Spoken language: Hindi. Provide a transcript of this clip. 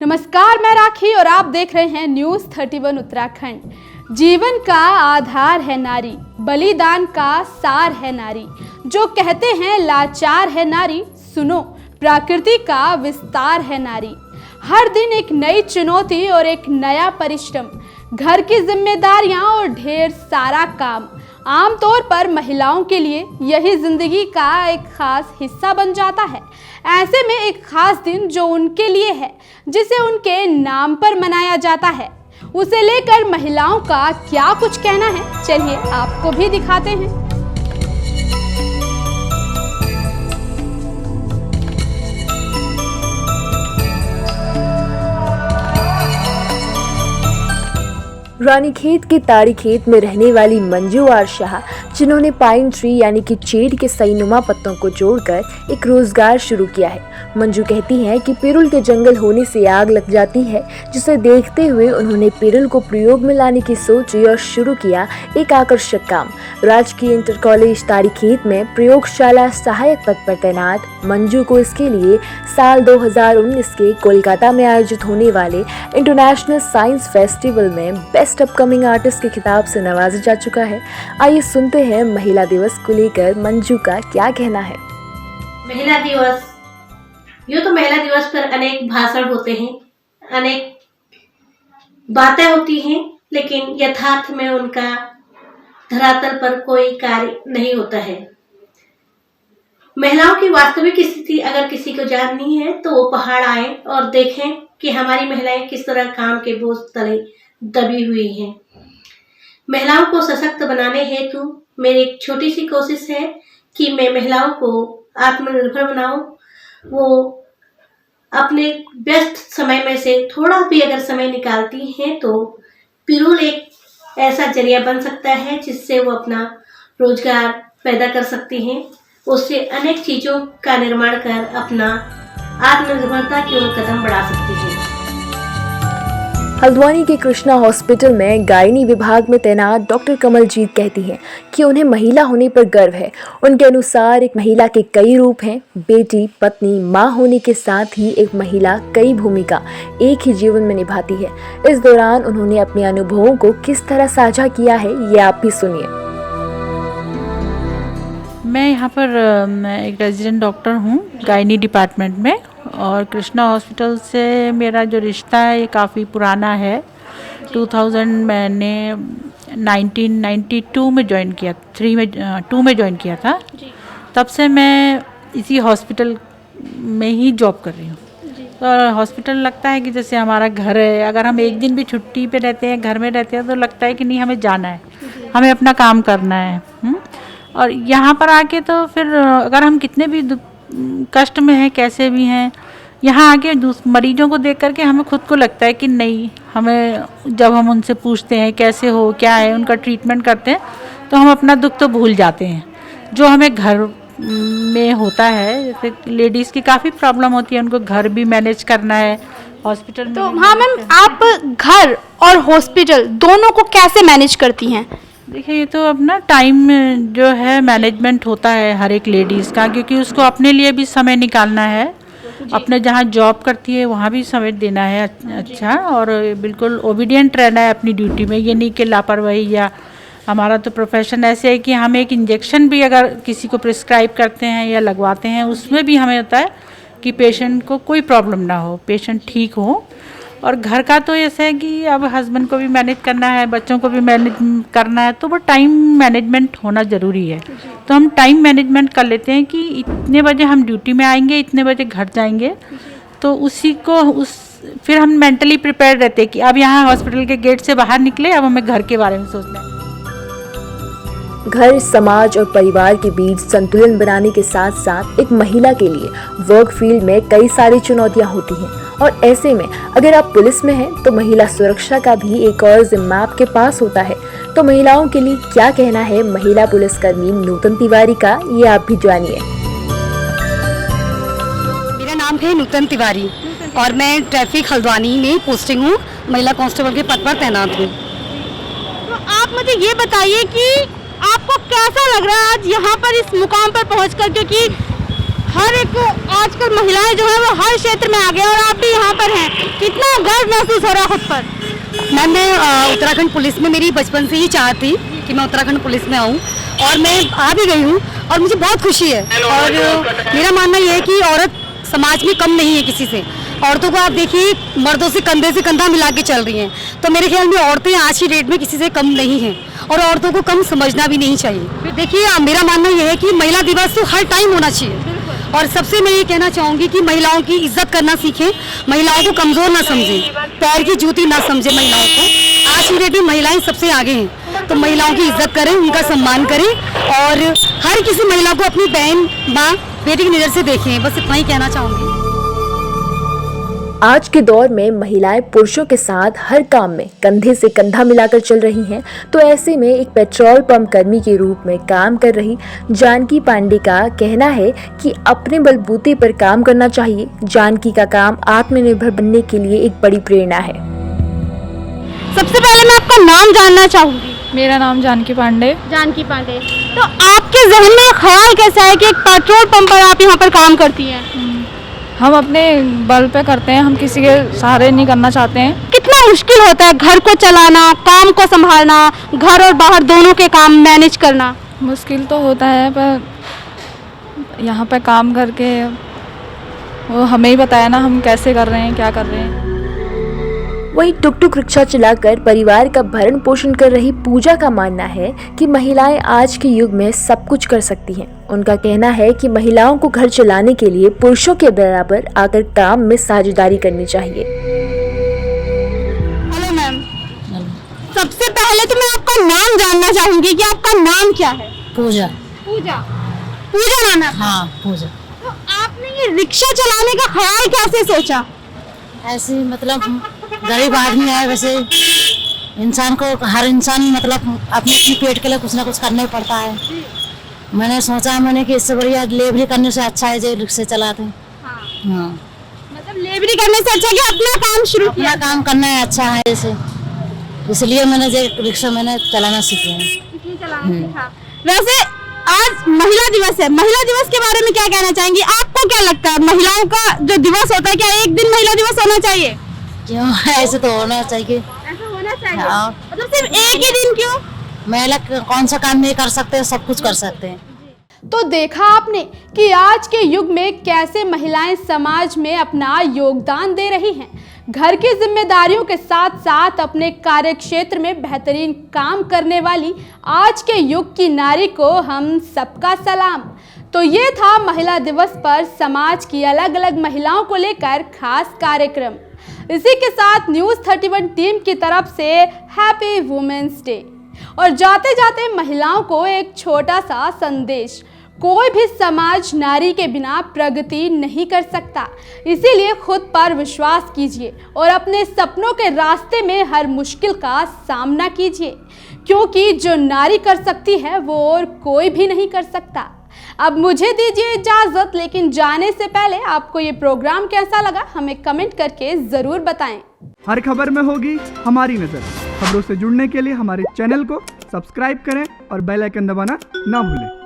नमस्कार, मैं राखी और आप देख रहे हैं न्यूज़ 31 उत्तराखंड। जीवन का आधार है नारी, बलिदान का सार है नारी। जो कहते हैं लाचार है नारी, सुनो प्रकृति का विस्तार है नारी। हर दिन एक नई चुनौती और एक नया परिश्रम, घर की जिम्मेदारियां और ढेर सारा काम। आमतौर पर महिलाओं के लिए यही जिंदगी का एक खास हिस्सा बन जाता है। ऐसे में एक खास दिन जो उनके लिए है, जिसे उनके नाम पर मनाया जाता है, उसे लेकर महिलाओं का क्या कुछ कहना है, चलिए आपको भी दिखाते हैं। रानीखेत के ताड़ीखेत में रहने वाली मंजू आर शाह, जिन्होंने पाइन ट्री यानी कि चेड़ के सईनुमा पत्तों को जोड़कर एक रोजगार शुरू किया है। मंजू कहती हैं कि पिरुल के जंगल होने से आग लग जाती है, जिसे देखते हुए उन्होंने पिरुल को प्रयोग में लाने की सोची और शुरू किया एक आकर्षक काम। राजकीय इंटर कॉलेज ताड़ीखेत में प्रयोगशाला सहायक पद पर तैनात मंजू को इसके लिए साल 2019 के कोलकाता में आयोजित होने वाले इंटरनेशनल साइंस फेस्टिवल में बेस्ट अपकमिंग आर्टिस्ट के खिताब से नवाजा जा चुका है। आइए सुनते हैं महिला दिवस को लेकर मंजू का क्या कहना है। महिला दिवस, यूँ तो महिला दिवस पर अनेक भाषण होते हैं, अनेक बातें होती हैं, लेकिन यथार्थ में उनका धरातल पर कोई कार्य नहीं होता है। महिलाओं की वास्तविक स्थिति अगर किसी को जाननी है तो वो पहाड़ आए और देखें कि हमारी महिलाएं किस तरह काम के बोझ तले दबी हुई हैं। महिलाओं को सशक्त बनाने हेतु मेरी एक छोटी सी कोशिश है कि मैं महिलाओं को आत्मनिर्भर बनाऊं। वो अपने व्यस्त समय में से थोड़ा भी अगर समय निकालती हैं तो पिरुल एक ऐसा जरिया बन सकता है जिससे वो अपना रोजगार पैदा कर सकती हैं। उससे अनेक चीज़ों का निर्माण कर अपना आत्मनिर्भरता की ओर कदम बढ़ा सकती हैं। हल्द्वानी के कृष्णा हॉस्पिटल में गायनी विभाग में तैनात डॉक्टर कमलजीत कहती हैं कि उन्हें महिला होने पर गर्व है। उनके अनुसार एक महिला के कई रूप हैं। बेटी, पत्नी, माँ होने के साथ ही एक महिला कई भूमिका एक ही जीवन में निभाती है। इस दौरान उन्होंने अपने अनुभवों को किस तरह साझा किया है, ये आप भी सुनिए। मैं यहाँ पर एक रेजिडेंट डॉक्टर हूँ गायनी डिपार्टमेंट में, और कृष्णा हॉस्पिटल से मेरा जो रिश्ता है ये काफ़ी पुराना है। 2000 मैंने 1992 में ज्वाइन किया, 2 में ज्वाइन किया था। तब से मैं इसी हॉस्पिटल में ही जॉब कर रही हूँ। तो हॉस्पिटल लगता है कि जैसे हमारा घर है। अगर हम एक दिन भी छुट्टी पे रहते हैं, घर में रहते हैं, तो लगता है कि नहीं, हमें जाना है, हमें अपना काम करना है। और यहाँ पर आके तो फिर अगर हम कितने भी कष्ट में हैं, कैसे भी हैं, यहाँ आके मरीजों को देख करके हमें खुद को लगता है कि नहीं, हमें जब हम उनसे पूछते हैं कैसे हो, क्या है, उनका ट्रीटमेंट करते हैं, तो हम अपना दुख तो भूल जाते हैं। जो हमें घर में होता है, जैसे लेडीज़ की काफ़ी प्रॉब्लम होती है, उनको घर भी मैनेज करना है, हॉस्पिटल में। तो हाँ मैम, आप घर और हॉस्पिटल दोनों को कैसे मैनेज करती हैं? देखिए, ये तो अपना टाइम जो है मैनेजमेंट होता है हर एक लेडीज़ का, क्योंकि उसको अपने लिए भी समय निकालना है, अपने जहाँ जॉब करती है वहाँ भी समय देना है अच्छा, और बिल्कुल ओबीडियंट रहना है अपनी ड्यूटी में। ये नहीं कि लापरवाही, या हमारा तो प्रोफेशन ऐसे है कि हम एक इंजेक्शन भी अगर किसी को प्रिस्क्राइब करते हैं या लगवाते हैं, उसमें भी हमें होता है कि पेशेंट को कोई प्रॉब्लम ना हो, पेशेंट ठीक हो। और घर का तो ऐसा है कि अब हस्बैंड को भी मैनेज करना है, बच्चों को भी मैनेज करना है, तो वो टाइम मैनेजमेंट होना ज़रूरी है। तो हम टाइम मैनेजमेंट कर लेते हैं कि इतने बजे हम ड्यूटी में आएंगे, इतने बजे घर जाएंगे, तो उसी को फिर हम मेंटली प्रिपेयर रहते हैं कि अब यहाँ हॉस्पिटल के गेट से बाहर निकले, अब हमें घर के बारे में सोचना है। घर, समाज और परिवार के बीच संतुलन बनाने के साथ साथ एक महिला के लिए वर्क फील्ड में कई सारी चुनौतियां होती हैं, और ऐसे में अगर आप पुलिस में हैं तो महिला सुरक्षा का भी एक और जिम्मा आपके पास होता है। तो महिलाओं के लिए क्या कहना है महिला पुलिसकर्मी नूतन तिवारी का, ये आप भी जानिए। मेरा नाम है नूतन तिवारी और मैं ट्रैफिक हल्द्वानी में पोस्टिंग हूँ, महिला कांस्टेबल के पद पर तैनात हूँ। तो आप मुझे ये बताइए कि आपको कैसा लग रहा है आज यहाँ पर इस मुकाम पर पहुँचकर, क्योंकि हर एक आजकल महिलाएं जो है वो हर क्षेत्र में आगे, और आप भी यहाँ पर हैं, कितना महसूस हो रहा है खुद पर? मैम मैं उत्तराखंड पुलिस में मेरी बचपन से ही चाह थी कि मैं उत्तराखंड पुलिस में आऊँ, और मैं आ भी गई हूँ और मुझे बहुत खुशी है। और मेरा मानना यह है कि औरत समाज में कम नहीं है किसी से। औरतों को आप देखिए मर्दों से कंधा मिला के चल रही हैं, तो मेरे ख्याल में औरतें आज की डेट में किसी से कम नहीं हैं, और औरतों को कम समझना भी नहीं चाहिए। देखिए मेरा मानना यह है कि महिला दिवस तो हर टाइम होना चाहिए, और सबसे मैं ये कहना चाहूँगी कि महिलाओं की इज्जत करना सीखें, महिलाओं को कमज़ोर ना समझें, पैर की जूती ना समझें महिलाओं को। आज की डेट में महिलाएं सबसे आगे हैं, तो महिलाओं की इज्जत करें, उनका सम्मान करें, और हर किसी महिला को अपनी बहन, माँ, बेटी की नज़र से देखें। बस इतना ही कहना चाहूँगी। आज के दौर में महिलाएं पुरुषों के साथ हर काम में कंधे से कंधा मिलाकर चल रही हैं, तो ऐसे में एक पेट्रोल पंप कर्मी के रूप में काम कर रही जानकी पांडे का कहना है कि अपने बलबूते पर काम करना चाहिए। जानकी का काम आत्मनिर्भर बनने के लिए एक बड़ी प्रेरणा है। सबसे पहले मैं आपका नाम जानना चाहूँगी। मेरा नाम जानकी पांडे। जानकी पांडे, तो आपके जहन में ख्याल कैसा है कि एक पेट्रोल पंप पर आप यहाँ पर काम करती हैं? हम अपने बल पे करते हैं, हम किसी के सहारे नहीं करना चाहते हैं। कितना मुश्किल होता है घर को चलाना, काम को संभालना, घर और बाहर दोनों के काम मैनेज करना? मुश्किल तो होता है, पर यहाँ पे काम करके वो हमें ही बताया ना हम कैसे कर रहे हैं, क्या कर रहे हैं। वहीं टुकटुक रिक्शा चलाकर परिवार का भरण पोषण कर रही पूजा का मानना है कि महिलाएं आज के युग में सब कुछ कर सकती हैं। उनका कहना है कि महिलाओं को घर चलाने के लिए पुरुषों के बराबर आकर काम में साझेदारी करनी चाहिए। हेलो मैम, सबसे पहले तो मैं आपका नाम जानना चाहूंगी कि आपका नाम क्या है? पूजा। पूजा, पूजा नाम है आपका? हाँ पूजा। तो आपने ये रिक्शा चलाने का ख्याल कैसे सोचा? ऐसे मतलब गरीब आदमी है, वैसे इंसान को हर इंसान मतलब अपने पेट के लिए कुछ ना कुछ करना ही पड़ता है। मैंने सोचा कि इससे बढ़िया लेबरी करने से अच्छा है जो रिक्शे चलाते हैं। हाँ। मतलब लेबरी करने से अच्छा कि अपना काम शुरू किया? अपना काम करना है अच्छा है, जैसे इसलिए मैंने जो रिक्शा चलाना सीखी है। वैसे आज महिला दिवस है, महिला दिवस के बारे में क्या कहना चाहेंगी? आपको क्या लगता है महिलाओं का जो दिवस होता है, क्या एक दिन महिला दिवस होना चाहिए? क्यों, ऐसे तो होना चाहिए। ऐसा होना चाहिए। हाँ। मतलब सिर्फ एक ही दिन क्यों? महिला कौन सा काम नहीं कर सकते, सब कुछ कर सकते हैं। तो देखा आपने कि आज के युग में कैसे महिलाएं समाज में अपना योगदान दे रही हैं। घर की जिम्मेदारियों के साथ साथ अपने कार्य क्षेत्र में बेहतरीन काम करने वाली आज के युग की नारी को हम सबका सलाम। तो ये था महिला दिवस पर समाज की अलग अलग महिलाओं को लेकर खास कार्यक्रम। इसी के साथ न्यूज़ 31 टीम की तरफ से हैप्पी वुमेन्स डे। और जाते जाते महिलाओं को एक छोटा सा संदेश, कोई भी समाज नारी के बिना प्रगति नहीं कर सकता, इसीलिए खुद पर विश्वास कीजिए और अपने सपनों के रास्ते में हर मुश्किल का सामना कीजिए, क्योंकि जो नारी कर सकती है वो और कोई भी नहीं कर सकता। अब मुझे दीजिए इजाज़त, लेकिन जाने से पहले आपको ये प्रोग्राम कैसा लगा हमें कमेंट करके ज़रूर बताएं। हर खबर में होगी हमारी नज़र। खबरों से जुड़ने के लिए हमारे चैनल को सब्सक्राइब करें और बेल आइकन दबाना ना भूलें।